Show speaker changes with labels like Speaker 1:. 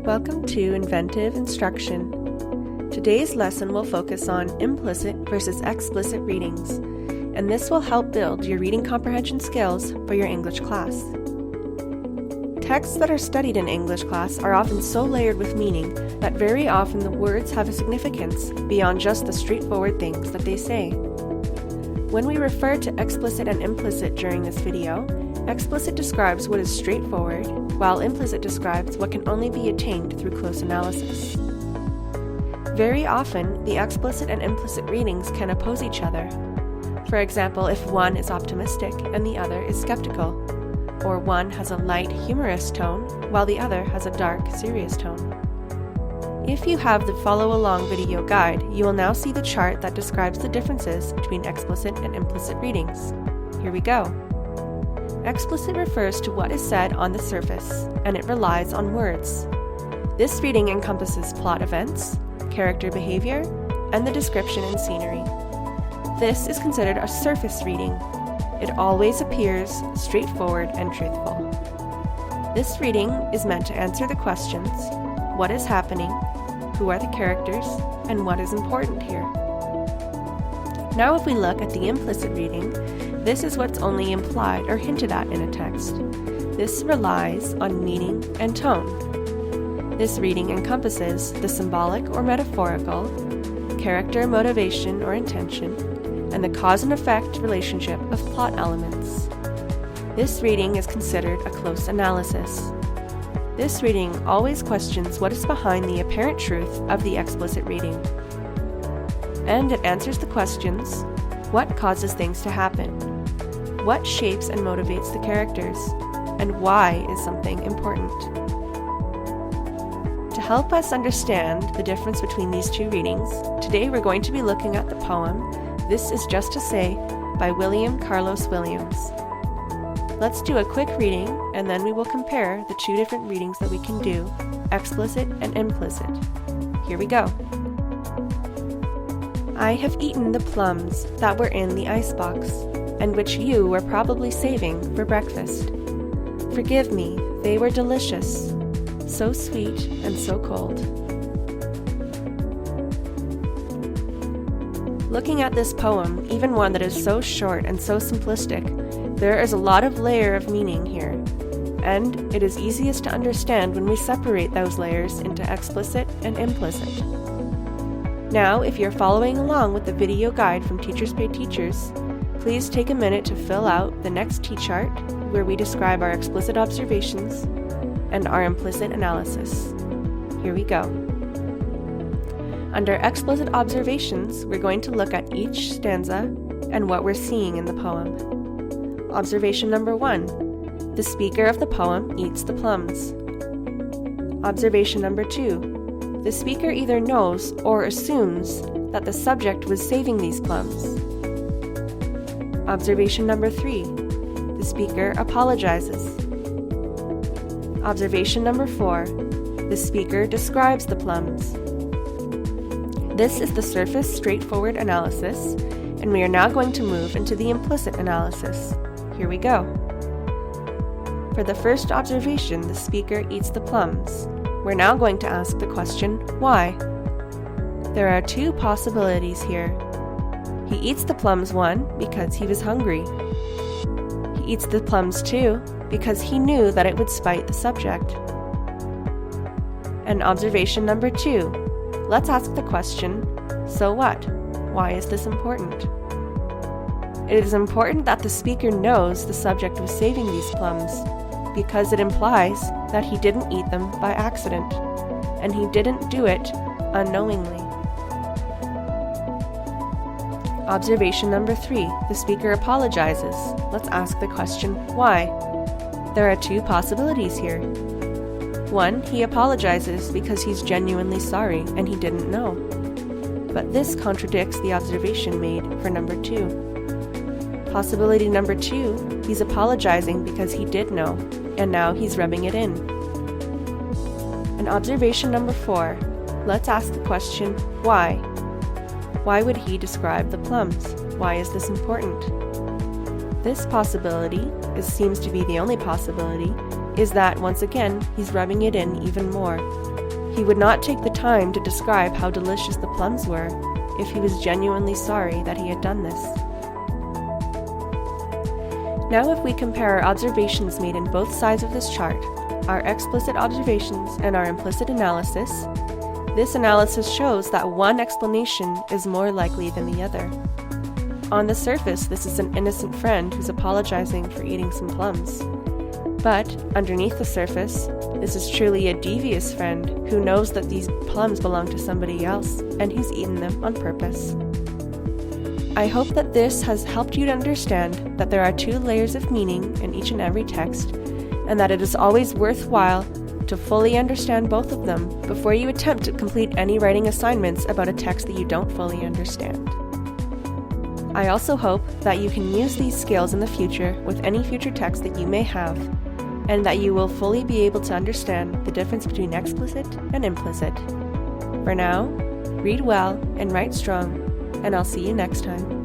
Speaker 1: Welcome to Inventive Instruction. Today's lesson will focus on implicit versus explicit readings, and this will help build your reading comprehension skills for your English class. Texts that are studied in English class are often so layered with meaning that very often the words have a significance beyond just the straightforward things that they say. When we refer to explicit and implicit during this video, explicit describes what is straightforward, while implicit describes what can only be attained through close analysis. Very often, the explicit and implicit readings can oppose each other. For example, if one is optimistic and the other is skeptical, or one has a light, humorous tone, while the other has a dark, serious tone. If you have the follow-along video guide, you will now see the chart that describes the differences between explicit and implicit readings. Here we go. Explicit refers to what is said on the surface, and it relies on words. This reading encompasses plot events, character behavior, and the description and scenery. This is considered a surface reading. It always appears straightforward and truthful. This reading is meant to answer the questions: what is happening, who are the characters, and what is important here. Now if we look at the implicit reading, this is what's only implied or hinted at in a text. This relies on meaning and tone. This reading encompasses the symbolic or metaphorical, character, motivation, or intention, and the cause and effect relationship of plot elements. This reading is considered a close analysis. This reading always questions what is behind the apparent truth of the explicit reading. And it answers the questions: what causes things to happen? What shapes and motivates the characters? And why is something important? To help us understand the difference between these two readings, today we're going to be looking at the poem "This Is Just to Say" by William Carlos Williams. Let's do a quick reading, and then we will compare the two different readings that we can do, explicit and implicit. Here we go. I have eaten the plums that were in the icebox, and which you were probably saving for breakfast. Forgive me, they were delicious, so sweet and so cold. Looking at this poem, even one that is so short and so simplistic, there is a lot of layer of meaning here, and it is easiest to understand when we separate those layers into explicit and implicit. Now, if you're following along with the video guide from Teachers Pay Teachers, please take a minute to fill out the next T-chart where we describe our explicit observations and our implicit analysis. Here we go. Under explicit observations, we're going to look at each stanza and what we're seeing in the poem. Observation number 1. The speaker of the poem eats the plums. Observation number 2. The speaker either knows or assumes that the subject was saving these plums. Observation number 3. The speaker apologizes. Observation number 4. The speaker describes the plums. This is the surface, straightforward analysis, and we are now going to move into the implicit analysis. Here we go. For the first observation, the speaker eats the plums. We're now going to ask the question, why? There are two possibilities here. He eats the plums 1, because he was hungry. He eats the plums 2, because he knew that it would spite the subject. And observation number 2, let's ask the question, so what? Why is this important? It is important that the speaker knows the subject was saving these plums, because it implies that he didn't eat them by accident, and he didn't do it unknowingly. Observation number 3, the speaker apologizes. Let's ask the question, why? There are two possibilities here. 1, he apologizes because he's genuinely sorry and he didn't know. But this contradicts the observation made for number 2. Possibility number 2, he's apologizing because he did know, and now he's rubbing it in. And observation number 4, let's ask the question, why? Why would he describe the plums? Why is this important? This possibility, seems to be the only possibility, is that once again, he's rubbing it in even more. He would not take the time to describe how delicious the plums were if he was genuinely sorry that he had done this. Now if we compare our observations made in both sides of this chart, our explicit observations and our implicit analysis, this analysis shows that one explanation is more likely than the other. On the surface, this is an innocent friend who's apologizing for eating some plums. But underneath the surface, this is truly a devious friend who knows that these plums belong to somebody else and who's eaten them on purpose. I hope that this has helped you to understand that there are two layers of meaning in each and every text, and that it is always worthwhile to fully understand both of them before you attempt to complete any writing assignments about a text that you don't fully understand. I also hope that you can use these skills in the future with any future text that you may have, and that you will fully be able to understand the difference between explicit and implicit. For now, read well and write strong, and I'll see you next time.